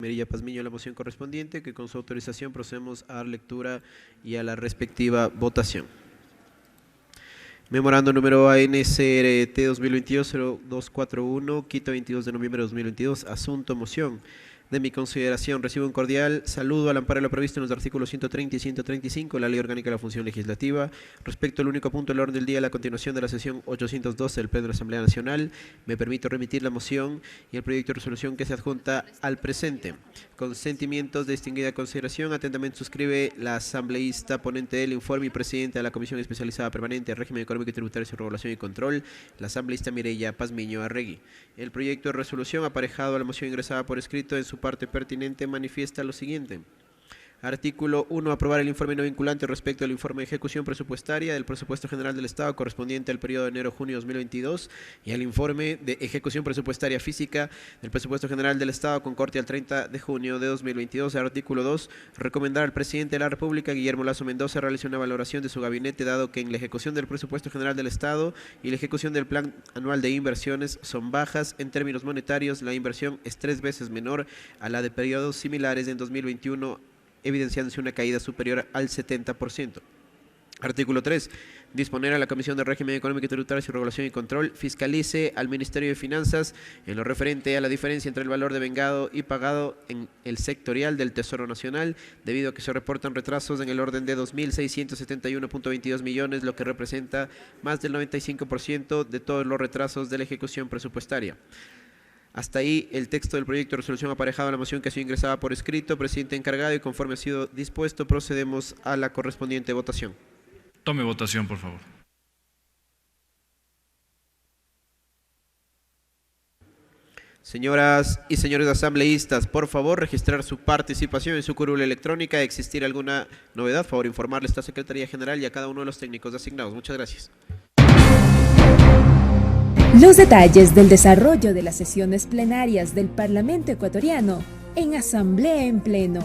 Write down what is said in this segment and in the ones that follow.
Mirella Pazmiño la moción correspondiente, que con su autorización procedemos a dar lectura y a la respectiva votación. Memorando número ANCRT 2022-0241, Quito, 22 de noviembre de 2022, asunto moción. De mi consideración, recibo un cordial saludo al amparo de lo previsto en los artículos 130 y 135 de la Ley Orgánica de la Función Legislativa. Respecto al único punto del orden del día de la continuación de la sesión 812 del Pleno de la Asamblea Nacional, me permito remitir la moción y el proyecto de resolución que se adjunta al presente. Con sentimientos de distinguida consideración, atentamente suscribe la asambleísta ponente del informe y presidenta de la Comisión Especializada Permanente de Régimen Económico y Tributario, su regulación y control, la asambleísta Mirella Pazmiño Arregui. El proyecto de resolución aparejado a la moción ingresada por escrito en su parte pertinente manifiesta lo siguiente. Artículo 1. Aprobar el informe no vinculante respecto al informe de ejecución presupuestaria del presupuesto general del Estado correspondiente al periodo de enero-junio 2022 y al informe de ejecución presupuestaria física del presupuesto general del Estado con corte al 30 de junio de 2022. Artículo 2. Recomendar al presidente de la República, Guillermo Lasso Mendoza, realice una valoración de su gabinete, dado que en la ejecución del presupuesto general del Estado y la ejecución del plan anual de inversiones son bajas. En términos monetarios, la inversión es 3 veces menor a la de periodos similares en 2021, evidenciándose una caída superior al 70%. Artículo 3. Disponer a la Comisión de Régimen Económico y Tributario, su regulación y control, fiscalice al Ministerio de Finanzas en lo referente a la diferencia entre el valor devengado y pagado en el sectorial del Tesoro Nacional, debido a que se reportan retrasos en el orden de 2.671.22 millones, lo que representa más del 95% de todos los retrasos de la ejecución presupuestaria. Hasta ahí el texto del proyecto de resolución aparejado a la moción que ha sido ingresada por escrito. Presidente encargado, y conforme ha sido dispuesto, procedemos a la correspondiente votación. Tome votación, por favor. Señoras y señores asambleístas, por favor, registrar su participación en su curul electrónica. ¿De existir alguna novedad? Por favor, informarle a esta Secretaría General y a cada uno de los técnicos asignados. Muchas gracias. Los detalles del desarrollo de las sesiones plenarias del Parlamento ecuatoriano en Asamblea en Pleno.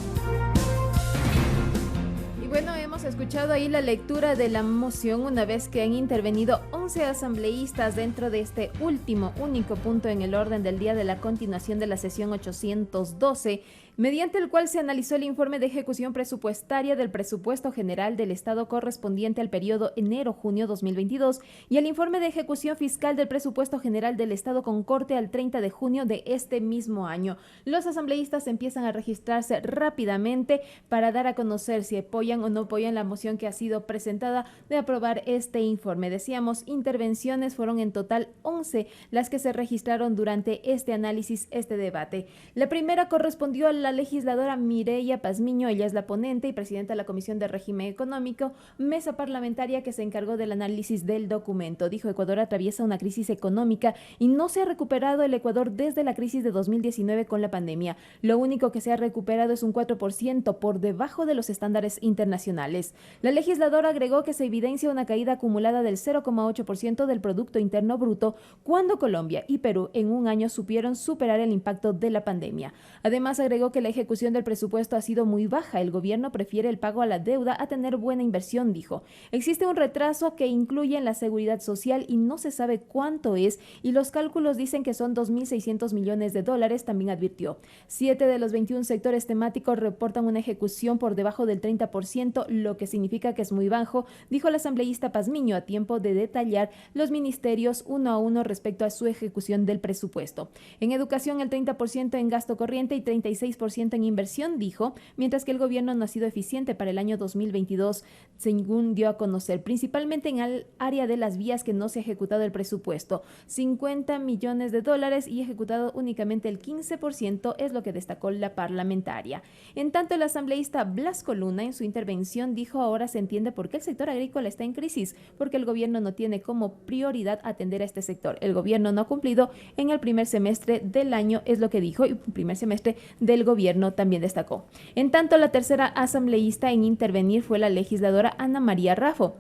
Y bueno, hemos escuchado ahí la lectura de la moción una vez que han intervenido 11 asambleístas dentro de este único punto en el orden del día de la continuación de la sesión 812, mediante el cual se analizó el informe de ejecución presupuestaria del presupuesto general del Estado correspondiente al periodo enero-junio 2022 y el informe de ejecución fiscal del presupuesto general del Estado con corte al 30 de junio de este mismo año. Los asambleístas empiezan a registrarse rápidamente para dar a conocer si apoyan o no apoyan la moción que ha sido presentada de aprobar este informe. Decíamos, intervenciones fueron en total 11 las que se registraron durante este análisis, este debate. La primera correspondió a la legisladora Mirella Pazmiño. Ella es la ponente y presidenta de la Comisión de Régimen Económico, mesa parlamentaria que se encargó del análisis del documento. Dijo: Ecuador atraviesa una crisis económica y no se ha recuperado el Ecuador desde la crisis de 2019 con la pandemia. Lo único que se ha recuperado es un 4% por debajo de los estándares internacionales. La legisladora agregó que se evidencia una caída acumulada del 0,8% del Producto Interno Bruto, cuando Colombia y Perú en un año supieron superar el impacto de la pandemia. Además, agregó que la ejecución del presupuesto ha sido muy baja. El gobierno prefiere el pago a la deuda a tener buena inversión, dijo. Existe un retraso que incluye en la seguridad social y no se sabe cuánto es, y los cálculos dicen que son 2.600 millones de dólares, también advirtió. 7 de los 21 sectores temáticos reportan una ejecución por debajo del 30%, lo que significa que es muy bajo, dijo la asambleísta Pazmiño, a tiempo de detallar los ministerios uno a uno respecto a su ejecución del presupuesto. En educación, el 30% en gasto corriente y 36% en inversión, dijo, mientras que el gobierno no ha sido eficiente para el año 2022, según dio a conocer, principalmente en el área de las vías, que no se ha ejecutado el presupuesto. 50 millones de dólares y ejecutado únicamente el 15%, es lo que destacó la parlamentaria. En tanto, el asambleísta Blasco Luna, en su intervención, dijo: ahora se entiende por qué el sector agrícola está en crisis, porque el gobierno no tiene como prioridad atender a este sector. El gobierno no ha cumplido en el primer semestre del año, es lo que dijo, y primer semestre del gobierno también destacó. En tanto, la tercera asambleísta en intervenir fue la legisladora Ana María Raffo.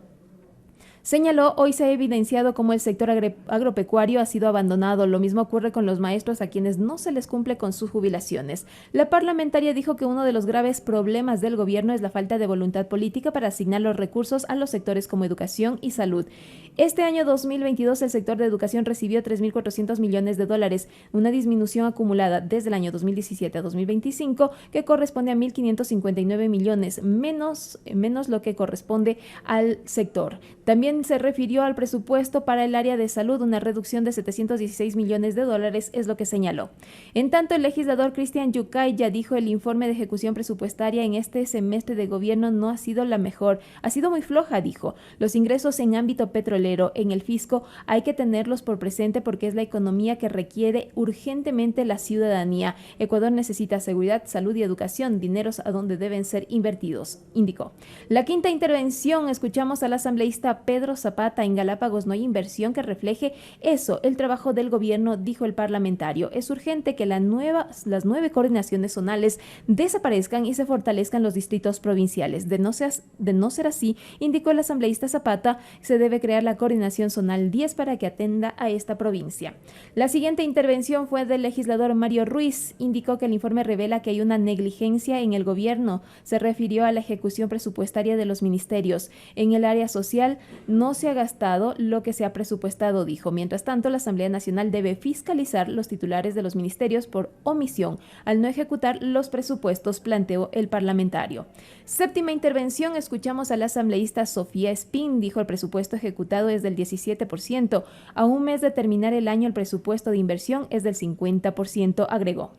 Señaló, hoy se ha evidenciado cómo el sector agropecuario ha sido abandonado. Lo mismo ocurre con los maestros a quienes no se les cumple con sus jubilaciones. La parlamentaria dijo que uno de los graves problemas del gobierno es la falta de voluntad política para asignar los recursos a los sectores como educación y salud. Este año 2022 el sector de educación recibió 3.400 millones de dólares, una disminución acumulada desde el año 2017 a 2025 que corresponde a 1.559 millones, menos lo que corresponde al sector. También se refirió al presupuesto para el área de salud, una reducción de 716 millones de dólares es lo que señaló. En tanto, el legislador Cristian Yucay ya dijo el informe de ejecución presupuestaria en este semestre de gobierno no ha sido la mejor, ha sido muy floja, dijo. Los ingresos en ámbito petrolero, en el fisco, hay que tenerlos por presente porque es la economía que requiere urgentemente la ciudadanía. Ecuador necesita seguridad, salud y educación, dineros a donde deben ser invertidos, indicó. La quinta intervención, escuchamos al asambleísta Pedro Zapata. En Galápagos no hay inversión que refleje eso, el trabajo del gobierno, dijo el parlamentario. Es urgente que las 9 coordinaciones zonales desaparezcan y se fortalezcan los distritos provinciales. De no ser así, indicó el asambleísta Zapata, se debe crear la coordinación zonal 10 para que atenda a esta provincia. La siguiente intervención fue del legislador Mario Ruiz. Indicó que el informe revela que hay una negligencia en el gobierno. Se refirió a la ejecución presupuestaria de los ministerios. En el área social no se ha gastado lo que se ha presupuestado, dijo. Mientras tanto, la Asamblea Nacional debe fiscalizar los titulares de los ministerios por omisión al no ejecutar los presupuestos, planteó el parlamentario. Séptima intervención, escuchamos a la asambleísta Sofía Espín. Dijo el presupuesto ejecutado es del 17%. A un mes de terminar el año, el presupuesto de inversión es del 50%, agregó.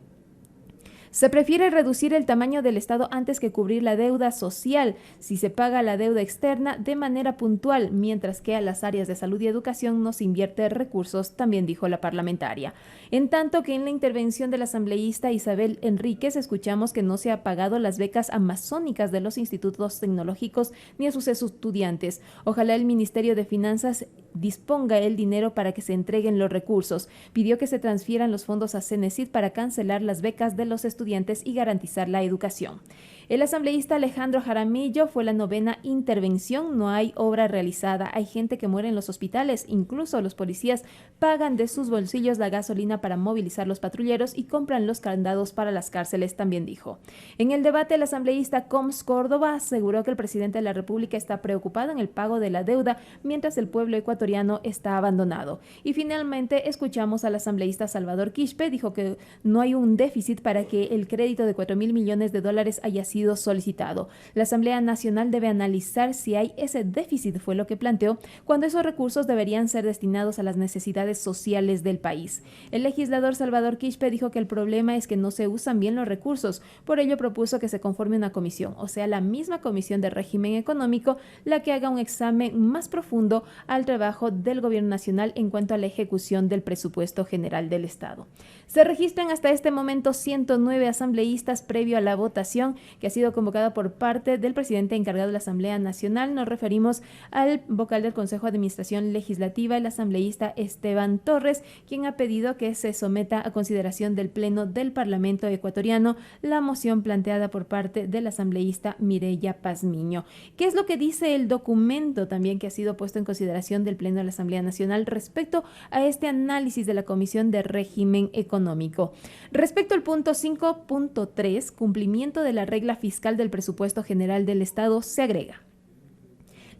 Se prefiere reducir el tamaño del Estado antes que cubrir la deuda social si se paga la deuda externa de manera puntual, mientras que a las áreas de salud y educación no se invierte recursos, también dijo la parlamentaria. En tanto que en la intervención del asambleísta Isabel Enríquez escuchamos que no se ha pagado las becas amazónicas de los institutos tecnológicos ni a sus estudiantes. Ojalá el Ministerio de Finanzas disponga el dinero para que se entreguen los recursos. Pidió que se transfieran los fondos a Cenecit para cancelar las becas de los estudiantes y garantizar la educación. El asambleísta Alejandro Jaramillo fue la novena intervención. No hay obra realizada, hay gente que muere en los hospitales, incluso los policías pagan de sus bolsillos la gasolina para movilizar los patrulleros y compran los candados para las cárceles, también dijo. En el debate, el asambleísta Coms Córdoba aseguró que el presidente de la República está preocupado en el pago de la deuda, mientras el pueblo ecuatoriano está abandonado. Y finalmente, escuchamos al asambleísta Salvador Quispe, dijo que no hay un déficit para que el crédito de 4.000 millones de dólares haya sido solicitado. La Asamblea Nacional debe analizar si hay ese déficit, fue lo que planteó, cuando esos recursos deberían ser destinados a las necesidades sociales del país. El legislador Salvador Quispe dijo que el problema es que no se usan bien los recursos, por ello propuso que se conforme una comisión, o sea, la misma comisión de régimen económico, la que haga un examen más profundo al trabajo del gobierno nacional en cuanto a la ejecución del presupuesto general del Estado. Se registran hasta este momento 109 asambleístas previo a la votación que ha sido convocada por parte del presidente encargado de la Asamblea Nacional. Nos referimos al vocal del Consejo de Administración Legislativa, el asambleísta Esteban Torres, quien ha pedido que se someta a consideración del Pleno del Parlamento ecuatoriano la moción planteada por parte del asambleísta Mireya Pazmiño. ¿Qué es lo que dice el documento también que ha sido puesto en consideración del Pleno de la Asamblea Nacional respecto a este análisis de la Comisión de Régimen Económico? Respecto al punto 5.3, cumplimiento de la regla fiscal del presupuesto general del Estado, se agrega: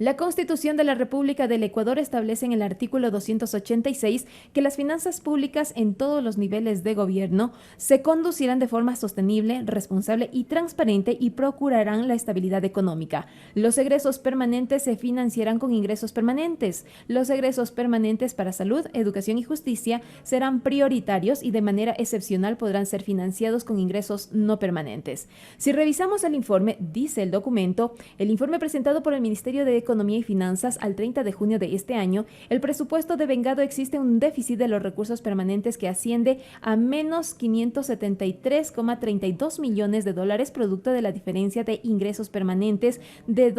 la Constitución de la República del Ecuador establece en el artículo 286 que las finanzas públicas en todos los niveles de gobierno se conducirán de forma sostenible, responsable y transparente y procurarán la estabilidad económica. Los egresos permanentes se financiarán con ingresos permanentes. Los egresos permanentes para salud, educación y justicia serán prioritarios y de manera excepcional podrán ser financiados con ingresos no permanentes. Si revisamos el informe, dice el documento, el informe presentado por el Ministerio de Economía y Finanzas al 30 de junio de este año, el presupuesto devengado existe un déficit de los recursos permanentes que asciende a menos 573,32 millones de dólares, producto de la diferencia de ingresos permanentes de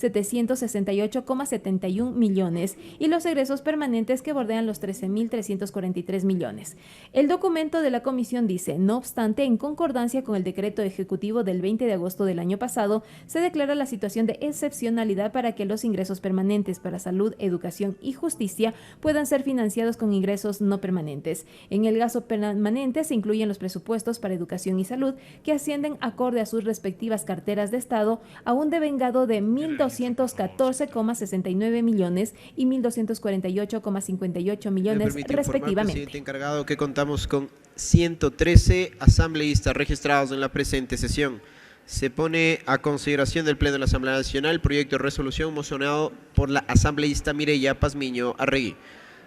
768,71 millones y los egresos permanentes que bordean los 13.343 millones. El documento de la comisión dice, no obstante, en concordancia con el decreto ejecutivo del 20 de agosto del año pasado, se declara la situación de excepcionalidad para que los ingresos permanentes para salud, educación y justicia puedan ser financiados con ingresos no permanentes. En el gasto permanente se incluyen los presupuestos para educación y salud que ascienden acorde a sus respectivas carteras de Estado a un devengado de 1.214,69 millones y 1.248,58 millones respectivamente. Presidente encargado, que contamos con 113 asambleístas registrados en la presente sesión. Se pone a consideración del Pleno de la Asamblea Nacional el proyecto de resolución mocionado por la asambleísta Mireya Pazmiño Arregui.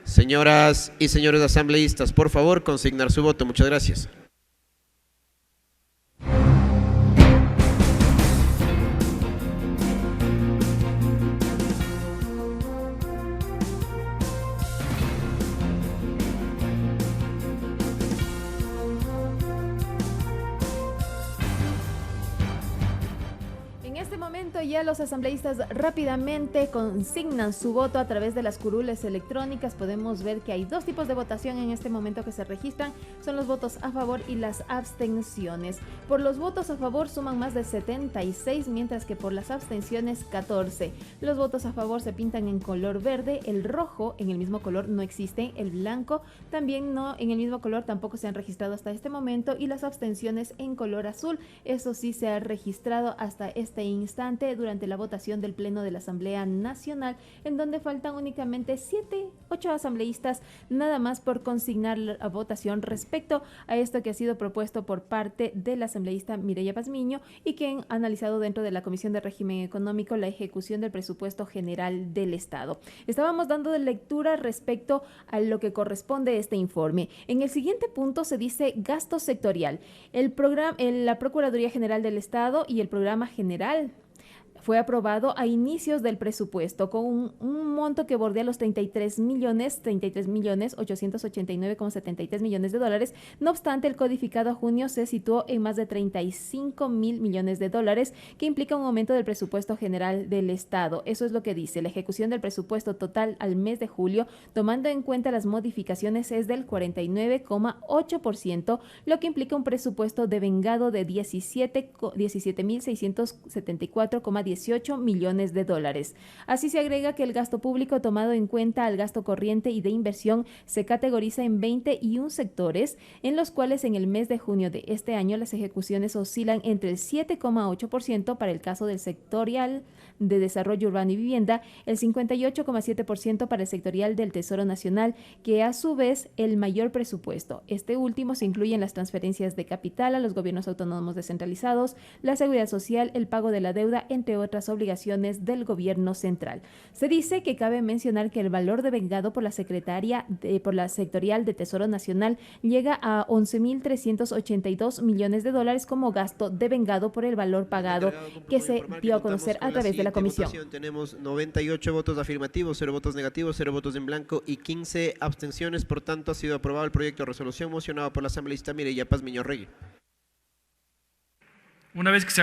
Señoras y señores asambleístas, por favor, consignar su voto. Muchas gracias. Ya los asambleístas rápidamente consignan su voto a través de las curules electrónicas. Podemos ver que hay dos tipos de votación en este momento que se registran, son los votos a favor y las abstenciones. Por los votos a favor suman más de 76, mientras que por las abstenciones 14. Los votos a favor se pintan en color verde, el rojo en el mismo color no existe, el blanco también no, en el mismo color tampoco se han registrado hasta este momento, y las abstenciones en color azul, eso sí se ha registrado hasta este instante durante la votación del Pleno de la Asamblea Nacional, en donde faltan únicamente 8 asambleístas nada más por consignar la votación respecto a esto que ha sido propuesto por parte de la asambleísta Mireya Pazmiño y que han analizado dentro de la Comisión de Régimen Económico la ejecución del presupuesto general del Estado. Estábamos dando de lectura respecto a lo que corresponde a este informe. En el siguiente punto se dice gasto sectorial. La Procuraduría General del Estado y el Programa General fue aprobado a inicios del presupuesto con un monto que bordea los 33.889,73 millones de dólares. No obstante, el codificado a junio se situó en más de 35.000 millones de dólares, que implica un aumento del presupuesto general del Estado. Eso es lo que dice. La ejecución del presupuesto total al mes de julio, tomando en cuenta las modificaciones, es del 49,8%, lo que implica un presupuesto devengado de 17.674,18 millones de dólares. Así se agrega que el gasto público tomado en cuenta al gasto corriente y de inversión se categoriza en 21 sectores, en los cuales en el mes de junio de este año las ejecuciones oscilan entre el 7,8% para el caso del sectorial de desarrollo urbano y vivienda, el 58,7% para el sectorial del Tesoro Nacional, que a su vez el mayor presupuesto. Este último se incluye en las transferencias de capital a los gobiernos autónomos descentralizados, la seguridad social, el pago de la deuda, entre otras obligaciones del gobierno central. Se dice que cabe mencionar que el valor devengado por la sectorial de Tesoro Nacional llega a 11.382 millones de dólares como gasto devengado por el valor pagado que se dio a conocer a través de la comisión. Tenemos 98 votos afirmativos, 0 votos negativos, 0 votos en blanco y 15 abstenciones. Por tanto, ha sido aprobado el proyecto de resolución mocionado por la asambleísta Mireya Pazmiño Arregui. Una vez que se